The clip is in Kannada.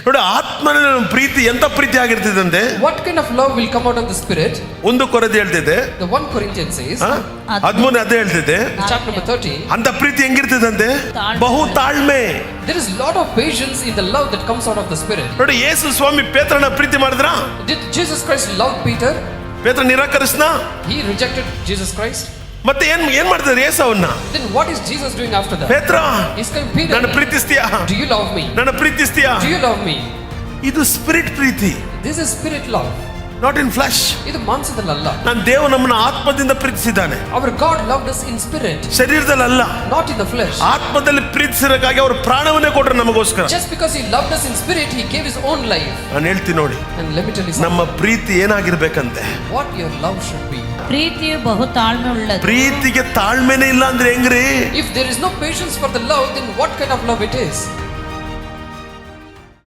ನೋಡಿ, ಆತ್ಮನ ಪ್ರೀತಿ ಎಂತ ಪ್ರೀತಿ ಆಗಿರ್ತದಂತೆ. What kind of love will come out of the spirit? 1 ಕೊರಿಂಥಿ ಹೇಳ್ತಿದೆ, The 1 Corinthians says, 13 ಅದೇ ಹೇಳ್ತಿದೆ, chapter number 13, ಅಂತ ಪ್ರೀತಿ ಹೆಂಗಿರ್ತದಂತೆ, ಬಹು ತಾಳ್ಮೆ. there is lot of patience in the love that comes out of the spirit. ನೋಡಿ, ಯೇಸು ಸ್ವಾಮಿ ಪೇತ್ರನ ಪ್ರೀತಿ ಮಾಡಿದ್ರ? Did Jesus Christ love Peter? ಪೇತ್ರ ನಿರಾಕರಿಸ್ನ? He rejected Jesus Christ. ಮತ್ತೆ ಏನ್ ಮಾಡ್ತಾರೆ ಯೇಸುವನ್ನ? Then what is Jesus doing after that? ಪೇತ್ರ, He's saying, Peter, ನನ್ನ ಪ್ರೀತಿಸ್ತೀಯಾ? do you love me? ನನ್ನ ಪ್ರೀತಿಸ್ತೀಯಾ? Do you love me? ಇದು ಸ್ಪಿರಿಟ್ ಪ್ರೀತಿ, This is spirit love. Not in flesh. ಇದು ಮಾಂಸದಲ್ಲ. ನಾನು ದೇವ ನಮ್ಮನ್ನ ಆತ್ಮದಿಂದ ಪ್ರೀತಿಸಿದ್ದಾನೆ. Our God loved us in spirit, ಶರೀರದಲ್ಲಿ ಅಲ್ಲ, not in the flesh. ಆತ್ಮದಲ್ಲಿ ಪ್ರೀತಿಸಿರಕ್ಕಾಗಿ ಅವರು ಪ್ರಾಣವನ್ನೇ ಕೊಟ್ಟರು ನಮಗೋಸ್ಕರ. Just because he loved us in spirit, he gave his own life. ನಾನು ಹೇಳ್ತೀನಿ ನೋಡಿ, And let me tell you something. ನಮ್ಮ ಪ್ರೀತಿ ಏನಾಗಿರ್ಬೇಕಂತೆ, What your love should be. ಪ್ರೀತಿಯು ಬಹು ತಾಳ್ಮೆ ಉಳ್ಳದು. ಪ್ರೀತಿಗೆ ತಾಳ್ಮೆನೇ ಇಲ್ಲ ಅಂದ್ರೆ ಹೆಂಗ್ರಿ? If there is no patience for the love, then what kind of love it is?